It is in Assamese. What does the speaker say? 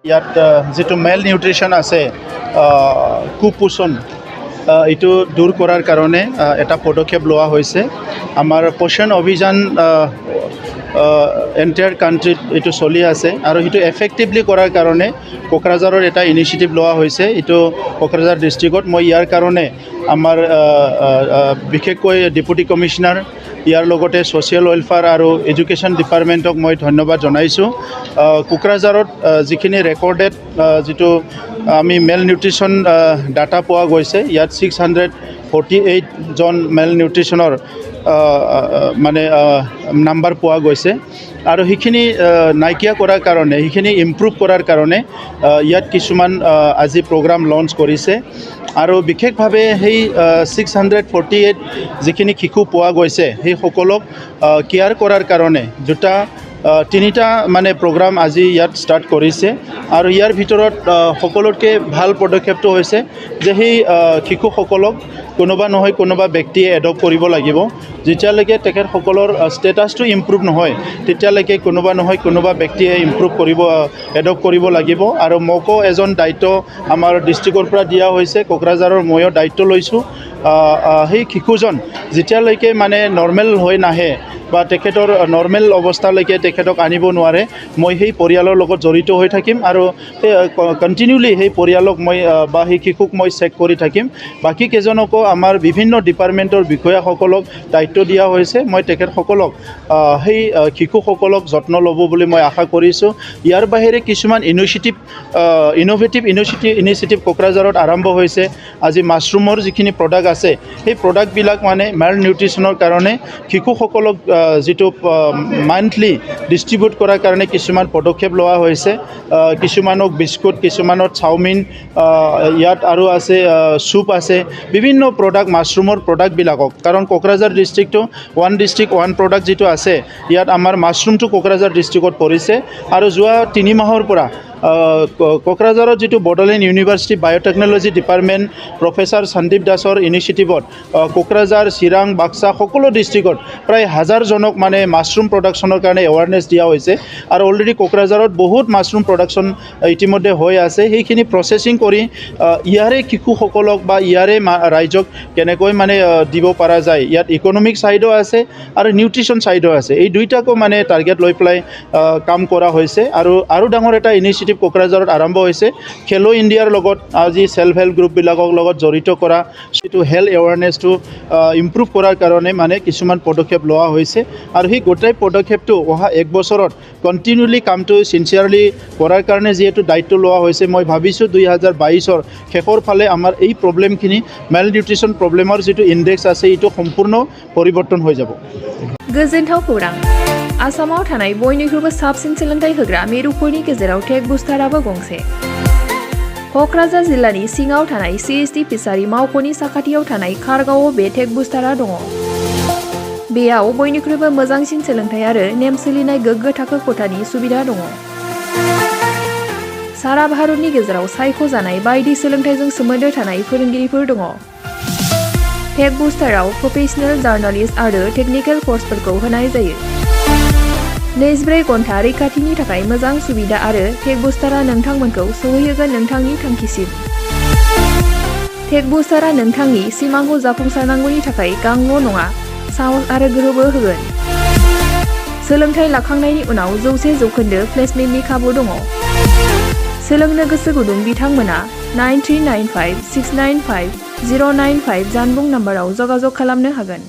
ইয়াত যেটো মেল নিউট্ৰিশ্যন আছে কুপোষণ এইটো দূৰ কৰাৰ কাৰণে এটা পদক্ষেপ লোৱা হৈছে আমাৰ পোষণ অভিযান এণ্টায়াৰ কাণ্ট্ৰিত এইটো চলি আছে আৰু সেইটো এফেক্টিভলি কৰাৰ কাৰণে কোকৰাঝাৰৰ এটা ইনিচিয়েটিভ লোৱা হৈছে এইটো কোকৰাঝাৰ ডিষ্ট্ৰিক্টত মই ইয়াৰ কাৰণে আমাৰ বিশেষকৈ ডেপুটি কমিশনাৰ ইয়াৰ লগতে ছ'চিয়েল ৱেলফেয়াৰ আৰু এডুকেশ্যন ডিপাৰ্টমেণ্টক মই ধন্যবাদ জনাইছোঁ কোকৰাঝাৰত যিখিনি ৰেকৰ্ডেড যিটো আমি মেল নিউট্ৰিশ্যন ডাটা পোৱা গৈছে ইয়াত 648 জন মেল নিউট্ৰিশ্যনৰ মানে নাম্বাৰ পোৱা গৈছে আৰু সেইখিনি নাইকিয়া কৰাৰ কাৰণে সেইখিনি ইম্প্ৰুভ কৰাৰ কাৰণে ইয়াত কিছুমান আজি প্ৰগ্ৰাম লঞ্চ কৰিছে আৰু বিশেষভাৱে সেই 648 যিখিনি শিশু পোৱা গৈছে সেই সকলক কেয়াৰ কৰাৰ কাৰণে তিনিটা মানে প্ৰগ্ৰাম আজি ইয়াত ষ্টাৰ্ট কৰিছে আৰু ইয়াৰ ভিতৰত সকলোতকৈ ভাল পদক্ষেপটো হৈছে যে সেই শিশুসকলক কোনোবা নহয় কোনোবা ব্যক্তিয়ে এডপ্ট কৰিব লাগিব যেতিয়ালৈকে তেখেতসকলৰ ষ্টেটাছটো ইম্প্ৰুভ নহয় তেতিয়ালৈকে কোনোবা নহয় কোনোবা ব্যক্তিয়ে এডপ্ট কৰিব লাগিব আৰু মোকো এজন দায়িত্ব আমাৰ ডিষ্ট্ৰিক্টৰ পৰা দিয়া হৈছে কোকৰাঝাৰৰ ময়ো দায়িত্ব লৈছোঁ সেই শিশুজন যেতিয়ালৈকে মানে নৰ্মেল হৈ নাহে বা তেখেতৰ নৰ্মেল অৱস্থালৈকে তেখেতক আনিব নোৱাৰে মই সেই পৰিয়ালৰ লগত জড়িত হৈ থাকিম আৰু কণ্টিনিউলি সেই পৰিয়ালক মই বা সেই শিশুক মই চেক কৰি থাকিম বাকী কেইজনকো আমাৰ বিভিন্ন ডিপাৰ্টমেণ্টৰ বিষয়াসকলক দায়িত্ব দিয়া হৈছে মই তেখেতসকলক সেই শিশুসকলক যত্ন ল'ব বুলি মই আশা কৰিছোঁ ইয়াৰ বাহিৰে কিছুমান ইনোভেটিভ ইনিচিয়েটিভ কোকৰাঝাৰত আৰম্ভ হৈছে আজি মাছৰুমৰ যিখিনি প্ৰডাক্ট আছে সেই প্ৰডাক্টবিলাক মানে মেল নিউট্ৰিশ্যনৰ কাৰণে শিশুসকলক যিটো মান্থলি ডিষ্ট্ৰিবিউট কৰাৰ কাৰণে কিছুমান পদক্ষেপ লোৱা হৈছে কিছুমানক বিস্কুট কিছুমানত চাওমিন ইয়াত আৰু আছে চুপ আছে বিভিন্ন প্ৰডাক্ট মাছৰুমৰ প্ৰডাক্টবিলাকক কাৰণ কোকৰাঝাৰ ডিষ্ট্ৰিক্টটো ওৱান ডিষ্ট্ৰিক্ট ওৱান প্ৰডাক্ট যিটো আছে ইয়াত আমাৰ মাছৰুমটো কোকৰাঝাৰ ডিষ্ট্ৰিক্টত পৰিছে আৰু যোৱা 3 মাহৰ পৰা কোকৰাঝাৰত যিটো Bodoland university biotechnology department professor Sandeep দাসৰ ইনিচিয়েটিভত কোকৰাঝাৰ চিৰাং বাক্সা সকলো ডিষ্ট্ৰিক্টত প্ৰায় 1000জনক মানে মাছৰুম প্ৰডাকশ্যনৰ কাৰণে এৱাৰনেছ দিয়া হৈছে আৰু অলৰেডি কোকৰাঝাৰত বহুত মাছৰুম প্ৰডাকশ্যন ইতিমধ্যে হৈ আছে সেইখিনি প্ৰচেছিং কৰি ইয়াৰে শিশুসকলক বা ইয়াৰে ৰাইজক কেনেকৈ মানে দিব পৰা যায় ইয়াত ইকনমিক ছাইডো আছে আৰু নিউট্ৰিশ্যন ছাইডো আছে এই দুইটাকো মানে টাৰ্গেট লৈ পেলাই কাম কৰা হৈছে আৰু ডাঙৰ এটা ইনিচিয়েটিভ কোকৰাঝাৰত আৰম্ভ হৈছে খেলো ইণ্ডিয়াৰ লগত আজি সেল্ফ হেল্প গ্ৰুপবিলাকৰ লগত জড়িত কৰা সেইটো হেল্থ এৱাৰনেছটো ইম্প্ৰুভ কৰাৰ কাৰণে মানে কিছুমান পদক্ষেপ লোৱা হৈছে আৰু সেই গোটেই পদক্ষেপটো অহা 1 বছৰত কণ্টিনিউলি কামটো চিনচিয়াৰলি কৰাৰ কাৰণে যিহেতু দায়িত্ব লোৱা হৈছে মই ভাবিছোঁ 2022ৰ শেষৰ ফালে আমাৰ এই প্ৰব্লেমখিনি মেল নিউট্ৰিশ্যন প্ৰব্লেমৰ যিটো ইণ্ডেক্স আছে এইটো সম্পূৰ্ণ পৰিৱৰ্তন হৈ যাব गोजोनथाव खौरां आसामाव थानाय बयनिख्रुइबो साबसिन सोलोंथाइ होग्रा मिरुफोरनि गेजेराव टेक बुस्टाराबो गंसे क'क्राझार जिल्लानि सिङाव थानाय CST फिसारि मावख'नि साखाथियाव थानाय खारगावआव बे टेक बुस्टारा दङ बेयाव बयनिख्रुइबो मोजांसिन सोलोंथाइ आरो नेम सोलिनाय गोग्गो थाखो खथानि सुबिदा दङ सारा भारतनि गेजेराव सायख'जानाय बायदि सोलोंथाइजों सोमोन्दो थानाय फोरोंगिरिफोर दङ टेक बुस्टाराव प्रोफेशनेल जार्नालिस्ट आरो टेकनिकेल कर्सफोरखौ होनाय जायो 24 घन्टा रैखाथिनि थाखाय मोजां सुबिदा आरो टेक बुस्टारा नोंथांमोनखौ सौहैहोगोन नोंथांनि थांखिसिम टेक बुस्टारा नोंथांनि सिमांखौ जाफुंसारनांगौनि थाखाय गांल' नङा साहस आरो गोहोबो होगोन सोलोंथाइ लाखांनायनि उनाव 100% प्लेसमेन्टनि खाबु दङ सोलोंनो गोसो गुदुं बिथांमोना 9395695095 जानबुं नाम्बाराव जगाजग खालामनो हागोन